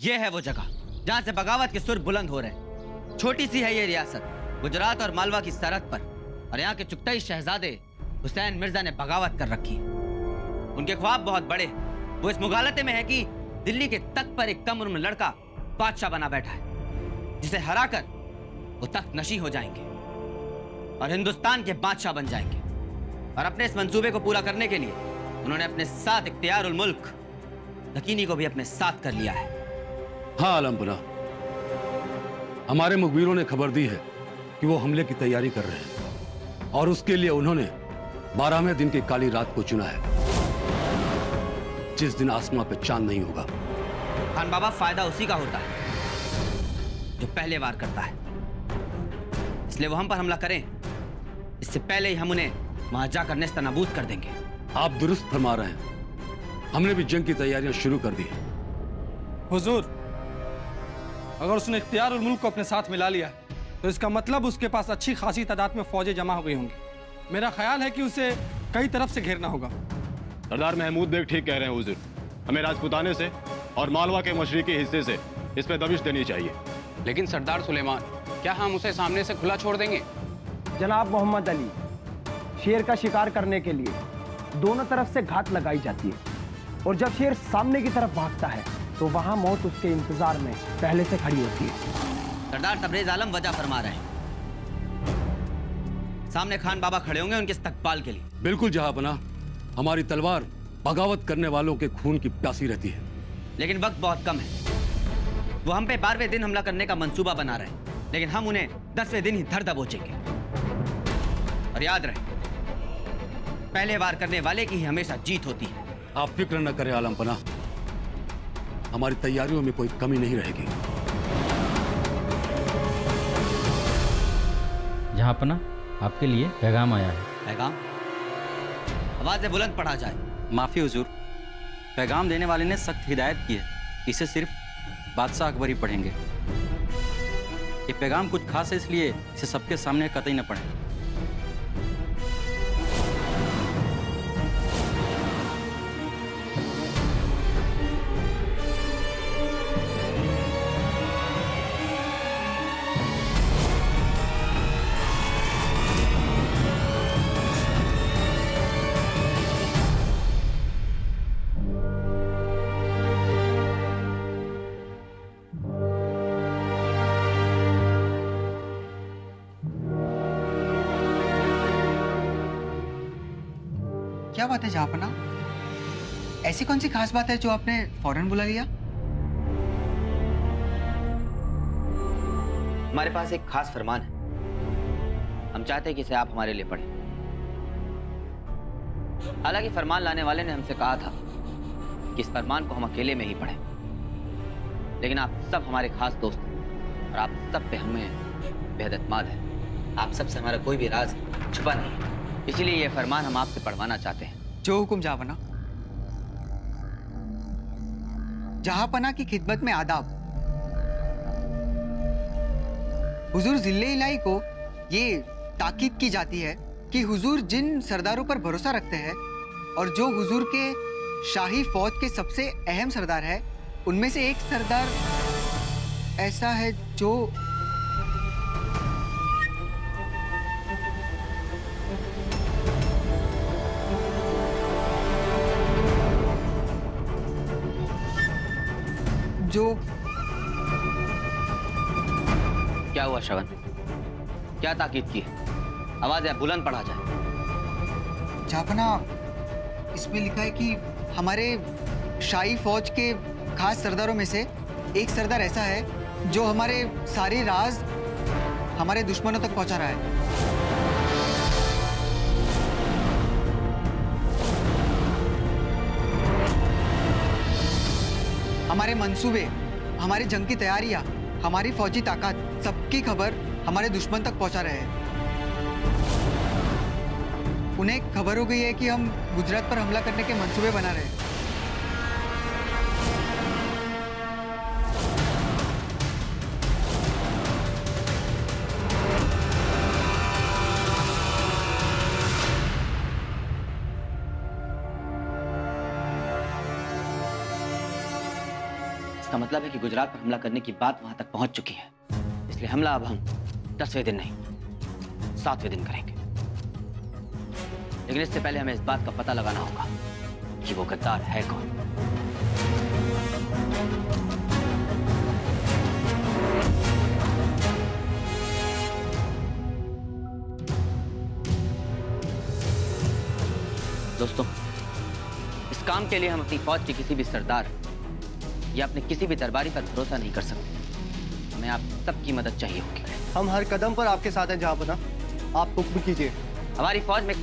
ये है वो जगह जहां से बगावत के सुर बुलंद हो रहे। छोटी सी है ये रियासत, गुजरात और मालवा की सरहद पर, और यहाँ के चुगताई शहजादे हुसैन मिर्जा ने बगावत कर रखी है। उनके ख्वाब बहुत बड़े। वो इस मुगालते में है कि दिल्ली के तख्त पर एक कम उम्र लड़का बादशाह बना बैठा है, जिसे हराकर वो तख्त नशी हो जाएंगे और हिंदुस्तान के बादशाह बन जाएंगे। और अपने इस मंसूबे को पूरा करने के लिए उन्होंने अपने साथ इख्तियारुल मुल्क दकीनी को भी अपने साथ कर लिया है। हाँ आलमपुरा, हमारे मुखबिरों ने खबर दी है कि वो हमले की तैयारी कर रहे हैं और उसके लिए उन्होंने 12वें दिन की काली रात को चुना है, जिस दिन आसमां पे चांद नहीं होगा। खान बाबा, फायदा उसी का होता है जो पहले वार करता है, इसलिए वो हम पर हमला करें इससे पहले ही हम उन्हें वहां जाकर नेस्तनाबूद कर देंगे। आप दुरुस्त फरमा रहे हैं, हमने भी जंग की तैयारियां शुरू कर दी। हुजूर, अगर उसने इख्तियारुल मुल्क को अपने साथ मिला लिया तो इसका मतलब उसके पास अच्छी खासी तादाद में फौजें जमा हो गई होंगी। मेरा ख्याल है कि उसे कई तरफ से घेरना होगा। सरदार महमूद बेग ठीक कह रहे हैं हुजूर, हमें राजपुताने से और मालवा के मशरिकी हिस्से से इस पे दबिश देनी चाहिए। लेकिन सरदार सुलेमान, क्या हम उसे सामने से खुला छोड़ देंगे? जनाब मोहम्मद अली, शेर का शिकार करने के लिए दोनों तरफ से घात लगाई जाती है, और जब शेर सामने की तरफ भागता है तो वहां मौत उसके इंतजार में पहले से खड़ी होती है। सरदार तबरेज आलम वजह फरमा रहे हैं। सामने खान बाबा खड़े होंगे उनके इस्तकबाल के लिए। बिल्कुल जहांपनाह, हमारी तलवार बगावत करने वालों के खून की प्यासी रहती है। लेकिन वक्त बहुत कम है। वो हम पे 12वें दिन हमला करने का मंसूबा बना रहे हैं, लेकिन हम उन्हें 10वें दिन ही धर दबोचेंगे। और याद रहे, पहले वार करने वाले की ही हमेशा जीत होती है। आप फिक्र न करें आलमपनाह, हमारी तैयारियों में कोई कमी नहीं रहेगी। जहांपना, आपके लिए पैगाम आया है। पैगाम? आवाज़ बुलंद पढ़ा जाए। माफ़ी हुजूर, पैगाम देने वाले ने सख्त हिदायत की है, इसे सिर्फ बादशाह अकबर ही पढ़ेंगे। ये पैगाम कुछ खास है, इसलिए इसे सबके सामने कतई न पढ़ें। क्या बात है जहांपना? ऐसी कौन सी खास बात है जो आपने फौरन बुला लिया? हमारे पास एक खास फरमान है, हम चाहते हैं कि इसे आप हमारे लिए पढ़ें। हालांकि फरमान लाने वाले ने हमसे कहा था कि इस फरमान को हम अकेले में ही पढ़ें, लेकिन आप सब हमारे खास दोस्त हैं और आप सब पे हमें बेहद एतमाद है। आप सबसे हमारा कोई भी राज छुपा नहीं है, इसलिए यह फरमान हम आपसे पढ़वाना चाहते हैं। जो हुकुम जहांपना। जहांपना की खिदमत में आदाब। हुजूर जिले इलाही को ये ताकीद की जाती है कि हुजूर जिन सरदारों पर भरोसा रखते हैं और जो हुजूर के शाही फौज के सबसे अहम सरदार है, उनमें से एक सरदार ऐसा है जो क्या हुआ श्रवण? क्या ताकीद की है? आवाज है बुलंद पढ़ा जाए। जहांपना, इसमें लिखा है कि हमारे शाही फौज के खास सरदारों में से एक सरदार ऐसा है जो हमारे सारे राज हमारे दुश्मनों तक पहुंचा रहा है। हमारे मंसूबे, हमारी जंग की तैयारियां, हमारी फौजी ताकत, सबकी खबर हमारे दुश्मन तक पहुंचा रहे हैं। उन्हें खबर हो गई है कि हम गुजरात पर हमला करने के मंसूबे बना रहे हैं। इसका मतलब है कि गुजरात पर हमला करने की बात वहां तक पहुंच चुकी है। इसलिए हमला अब हम 10वें दिन नहीं 7वें दिन करेंगे। लेकिन इससे पहले हमें इस बात का पता लगाना होगा कि वो गद्दार है कौन। दोस्तों, इस काम के लिए हम अपनी फौज के किसी भी सरदार या अपने किसी भी दरबारी पर भरोसा नहीं कर सकते। हमें आप सबकी मदद चाहिए होगी। हम हर कदम पर आपके साथ हैं जहाँपना, आप हुक्म कीजिए। हमारी फौज में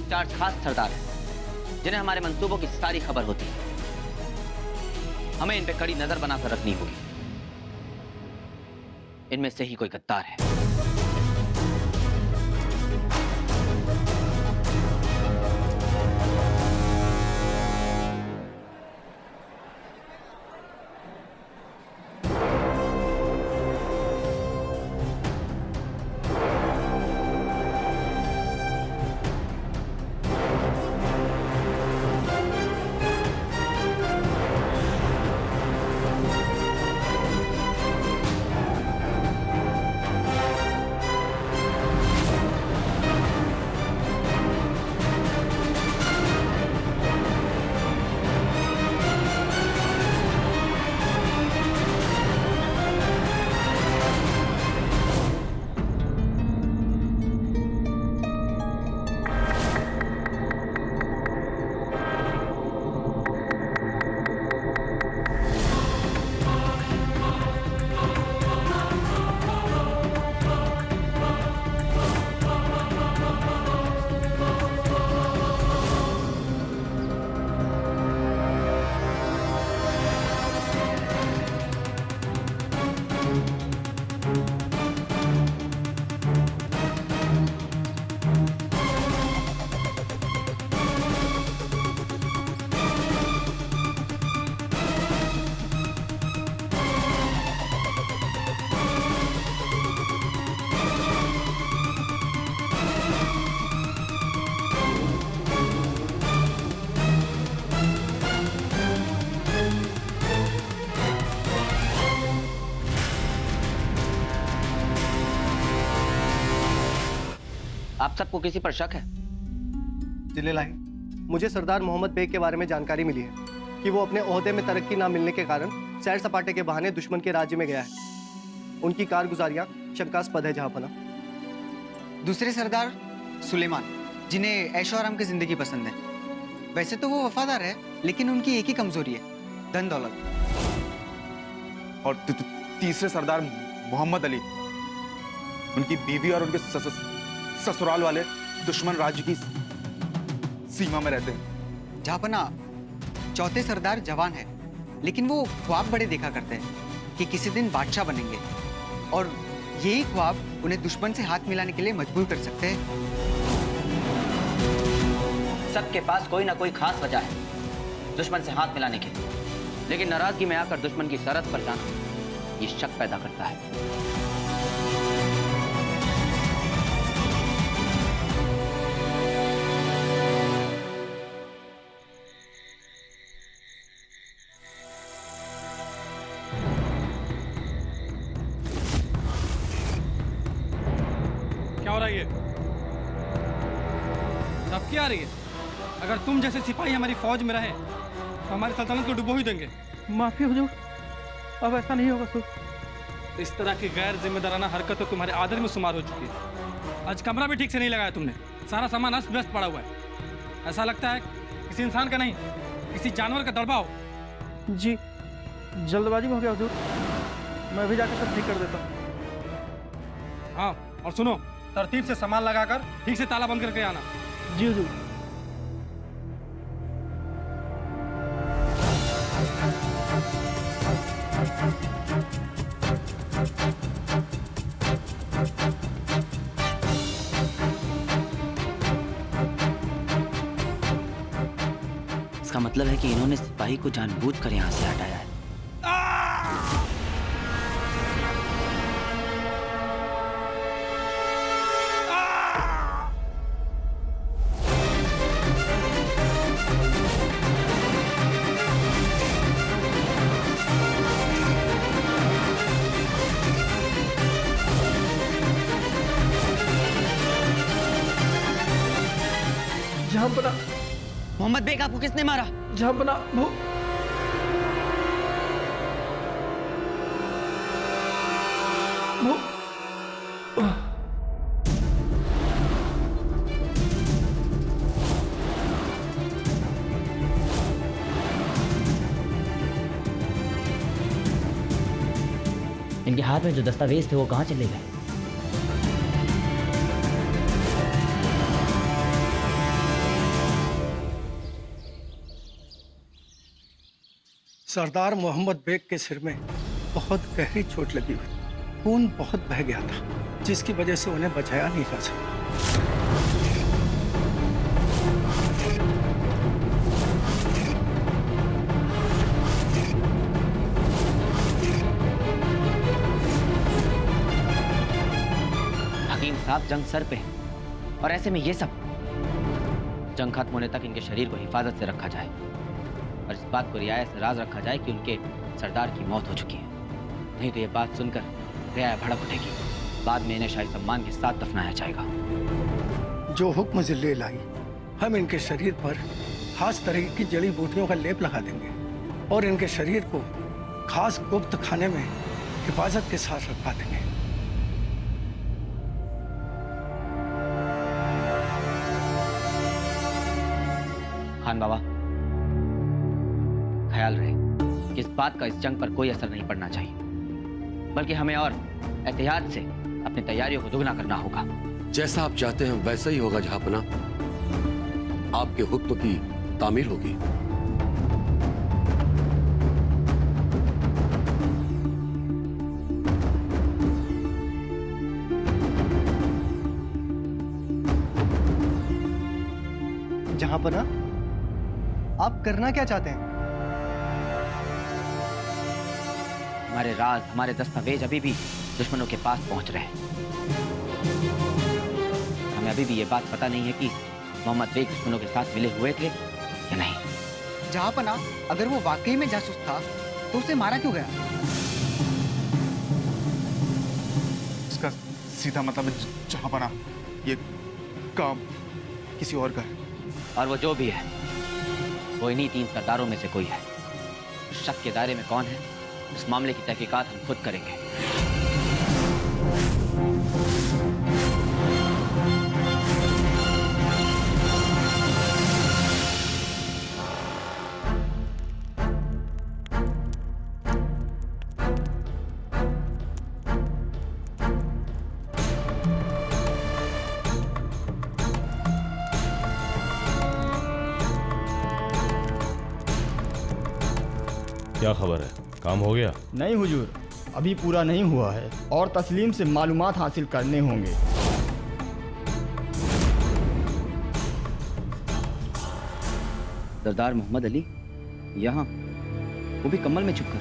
4 खास सरदार हैं जिन्हें हमारे मंसूबों की सारी खबर होती है। हमें इन पे कड़ी नजर बनाकर रखनी होगी। इनमें से ही कोई गद्दार है। आप सबको किसी पर शक है? जिलेलाई, मुझे सरदार मोहम्मद बेग के बारे में जानकारी मिली है कि वो अपने ओहदे में तरक्की ना मिलने के कारण सैर सपाटे के बहाने दुश्मन के राज्य में गया है। उनकी कारगुजारियां शंकास्पद है जहाँपना। दूसरे सरदार सुलेमान, जिन्हें ऐशो आराम की जिंदगी पसंद है। वैसे तो वो वफादार है, लेकिन उनकी एक ही कमजोरी है, धन दौलत। और तीसरे सरदार मोहम्मद अली, उनकी बीवी और उनके ससुराल वाले दुश्मन राज्य की सीमा में रहते हैं। जहाँपना, चौथे सरदार जवान है, लेकिन वो ख्वाब बड़े देखा करते हैं कि किसी दिन बादशाह बनेंगे, और यही ख्वाब उन्हें दुश्मन से हाथ मिलाने के लिए मजबूर कर सकते हैं। सबके पास कोई ना कोई खास वजह है दुश्मन से हाथ मिलाने के लिए, लेकिन नाराजगी में आकर दुश्मन की सरहद पर जाना ये शक पैदा करता है। क्या हो रहा है ये? सबकी आ रही है? अगर तुम जैसे सिपाही हमारी फौज में रहे तो हमारी सल्तनत को डुबो ही देंगे। माफी हुजूर, अब ऐसा नहीं होगा। इस तरह की गैर जिम्मेदाराना हरकत तो तुम्हारे आदर में शुमार हो चुकी है। आज कमरा भी ठीक से नहीं लगाया तुमने, सारा सामान अस्त व्यस्त पड़ा हुआ है। ऐसा लगता है किसी इंसान का नहीं, किसी जानवर का दड़बा हो। जी, जल्दबाजी में हो गया हुजूर, मैं भी जाकर सब ठीक कर देता हूँ। हाँ, और सुनो, तरतीब से सामान लगाकर ठीक से ताला बंद करके आना। जी हुजूर। इसका मतलब है कि इन्होंने सिपाही को जानबूझकर यहाँ से हटाया है। जहांपना, मोहम्मद बेग आपको किसने मारा? जहांपना, वो इनके हाथ में जो दस्तावेज थे वो कहाँ चले गए? सरदार मोहम्मद बेग के सिर में बहुत गहरी चोट लगी हुई, खून बहुत बह गया था, जिसकी वजह से उन्हें बचाया नहीं जा सका। हकीम साहब, जंग सर पे है और ऐसे में ये सब। जंग खत्म होने तक इनके शरीर को हिफाजत से रखा जाए और इस बात को रियाया से राज रखा जाए कि उनके सरदार की मौत हो चुकी है। नहीं तो ये बात सुनकर रियाया भड़क उठेगी। बाद में इन्हें शाही सम्मान के साथ दफनाया जाएगा। जो हुक्म जिले लाई, हम इनके शरीर पर खास तरह की जड़ी बूटियों का लेप लगा देंगे और इनके शरीर को खास गुप्त खाने में हिफाजत के साथ रखवा देंगे। खान बाबा, ख्याल रहे कि इस बात का इस जंग पर कोई असर नहीं पड़ना चाहिए, बल्कि हमें और एहतियात से अपनी तैयारियों को दुगना करना होगा। जैसा आप चाहते हैं वैसा ही होगा जहांपना। आपके हुक्म की तामील होगी। जहांपना, आप करना क्या चाहते हैं? हमारे राज, हमारे दस्तावेज अभी भी दुश्मनों के पास पहुंच रहे हैं। हमें अभी भी ये बात पता नहीं है कि मोहम्मद बेग दुश्मनों के साथ मिले हुए थे या नहीं। जहांपना, अगर वो वाकई में जासूस था तो उसे मारा क्यों गया? इसका सीधा मतलब जहांपना, ये काम किसी और का है। और वो जो भी है वो इन्हीं 3 सरदारों में से कोई है। शक के दायरे में कौन है, इस मामले की तहकीकात हम खुद करेंगे। क्या खबर है? काम हो गया? नहीं हुजूर, अभी पूरा नहीं हुआ है और तस्लीम से मालूमात हासिल करने होंगे। सरदार मोहम्मद अली यहाँ, वो भी कम्बल में छुपकर।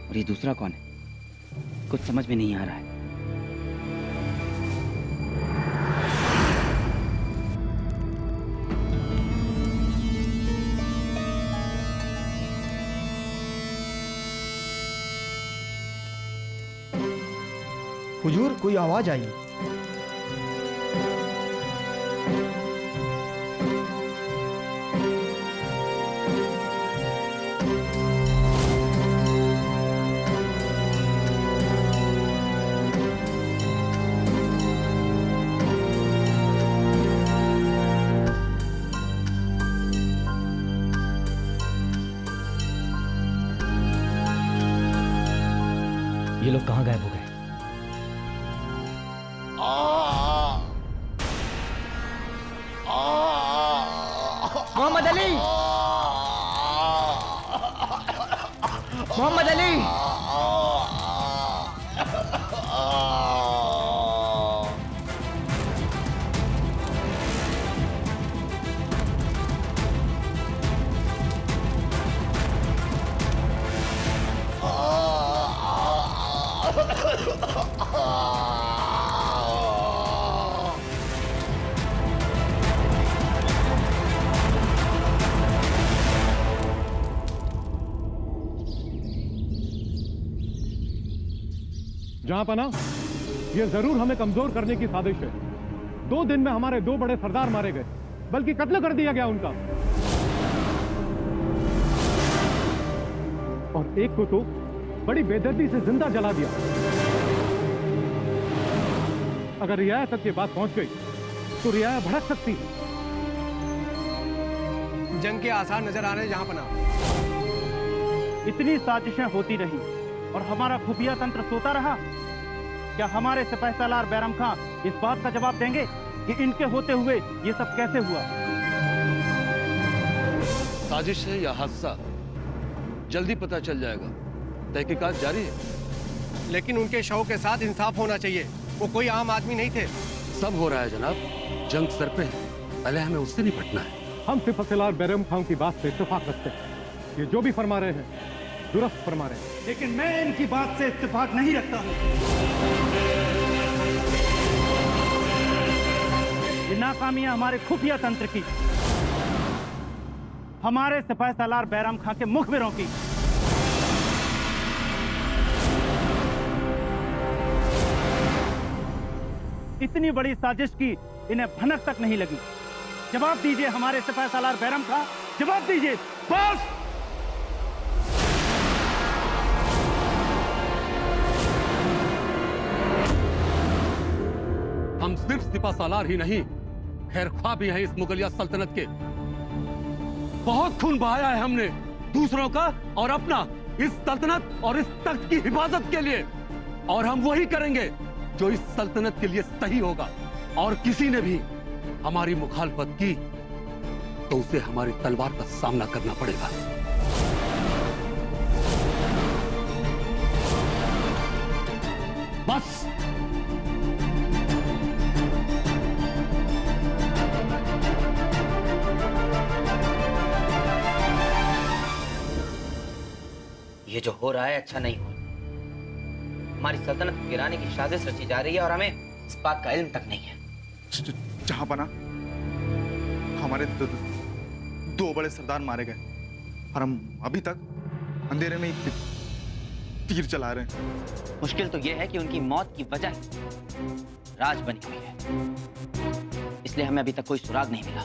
और ये दूसरा कौन है? कुछ समझ में नहीं आ रहा है। हुजूर, कोई आवाज आई। ये लोग कहाँ गायब हो गए? मोहम्मद अली! मोहम्मद अली! जहांपना, ये जरूर हमें कमजोर करने की साजिश है। 2 दिन में हमारे 2 बड़े सरदार मारे गए बल्कि कत्ल कर दिया गया उनका। और एक को तो बड़ी बेदर्दी से जिंदा जला दिया। अगर रियाया तक ये बात पहुंच गई तो रियाया भड़क सकती है। जंग के आसार नजर आ रहे हैं जहां पना। इतनी साजिशें होती रही और हमारा खुफिया तंत्र सोता रहा। क्या हमारे सिपहसालार बैरम खां इस बात का जवाब देंगे कि इनके होते हुए ये सब कैसे हुआ? साजिश है या हादसा, जल्दी पता चल जाएगा। तहकीकात जारी है। लेकिन उनके शव के साथ इंसाफ होना चाहिए। वो कोई आम आदमी नहीं थे। सब हो रहा है जनाब, जंग सर पे है, पहले हमें उससे निपटना है। हम सिपहसालार बैरम खां की बात से इत्तेफाक रखते हैं। ये जो भी फरमा रहे हैं दुरुस्त फरमा रहे हैं। लेकिन मैं इनकी बात से इत्तेफाक नहीं रखता हूं। ये नाकामी है हमारे खुफिया तंत्र की, हमारे सिपहसालार बैरम खां के मुखबिरों की। इतनी बड़ी साजिश की इन्हें भनक तक नहीं लगी। जवाब दीजिए हमारे सिपहसालार बैरम खां, जवाब दीजिए। बस हम सिर्फ सिपहसालार ही नहीं, खैरख्वाह भी हैं इस मुगलिया सल्तनत के। बहुत खून बहाया है हमने दूसरों का और अपना, इस सल्तनत और इस तख्त की हिफाजत के लिए। और हम वही करेंगे जो इस सल्तनत के लिए सही होगा। और किसी ने भी हमारी मुखालफत की तो उसे हमारी तलवार का सामना करना पड़ेगा। बस ये जो हो रहा है अच्छा नहीं हो। हमारी सल्तनत को गिराने की साजिश रची जा रही है और हमें इस बात का इल्म तक नहीं है। जहां पना हमारे दो बड़े सरदार मारे गए और हम अभी तक अंधेरे में ही तीर चला रहे हैं। मुश्किल तो यह है कि उनकी मौत की वजह राज बनी हुई है, इसलिए हमें अभी तक कोई सुराग नहीं मिला।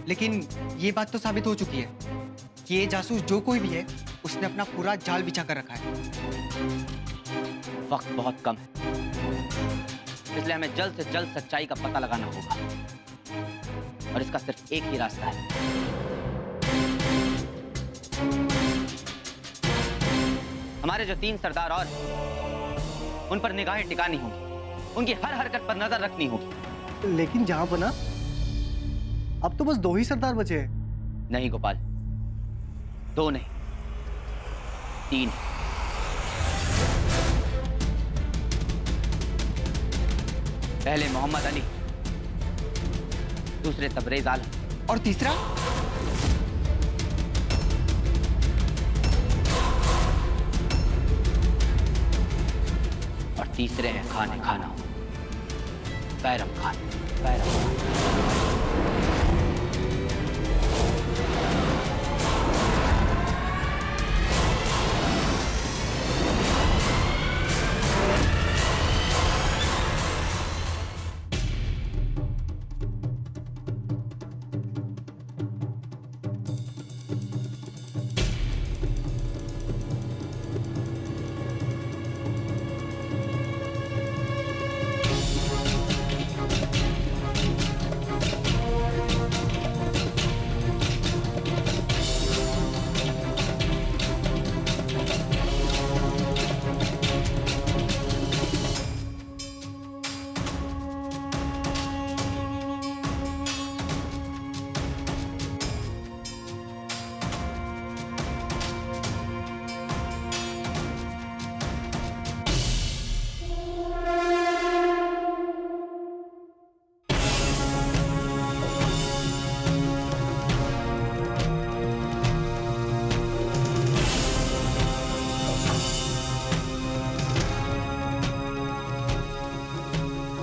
लेकिन ये बात तो साबित हो चुकी है कि ये जासूस जो कोई भी है उसने अपना पूरा जाल बिछा कर रखा है। वक्त बहुत कम है, इसलिए हमें जल्द से जल्द सच्चाई का पता लगाना होगा और इसका सिर्फ एक ही रास्ता है। हमारे जो 3 सरदार और उन पर निगाहें टिकानी होगी, उनकी हर हरकत पर नजर रखनी होगी। लेकिन जहां पना अब तो बस 2 ही सरदार बचे हैं। नहीं गोपाल, 2 नहीं 3। पहले मोहम्मद अली, दूसरे तबरेज आलम और तीसरा हैं खाने खाना बैरम खान। बैरम खान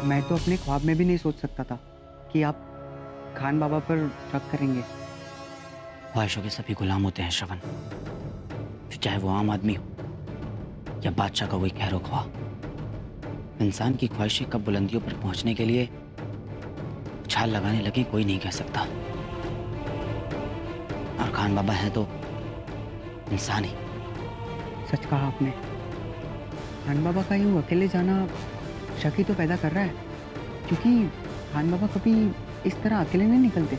मैं तो अपने ख्वाब में भी नहीं सोच सकता था कि आप खान बाबा पर शक करेंगे। ख्वाहिशों के सभी गुलाम होते हैं श्रवण, फिर चाहे वो आम आदमी हो या बादशाह का कोई खैरो ख्वाह। इंसान की ख्वाहिशें कब बुलंदियों पर पहुंचने के लिए छाल लगाने लगी कोई नहीं कह सकता। और खान बाबा है तो इंसान ही। सच कहा आपने। खान बाबा का यूं अकेले जाना शक ही तो पैदा कर रहा है, क्योंकि खान बाबा कभी इस तरह अकेले नहीं निकलते।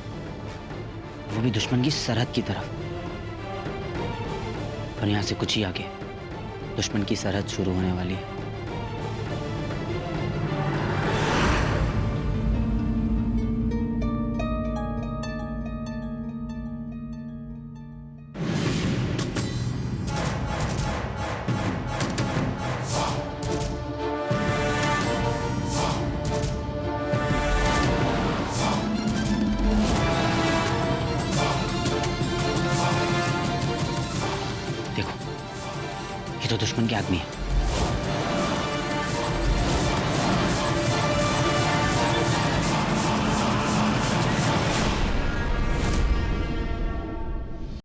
वो भी दुश्मन की सरहद की तरफ। और यहाँ से कुछ ही आगे दुश्मन की सरहद शुरू होने वाली है। देखो, ये तो दुश्मन के आदमी है।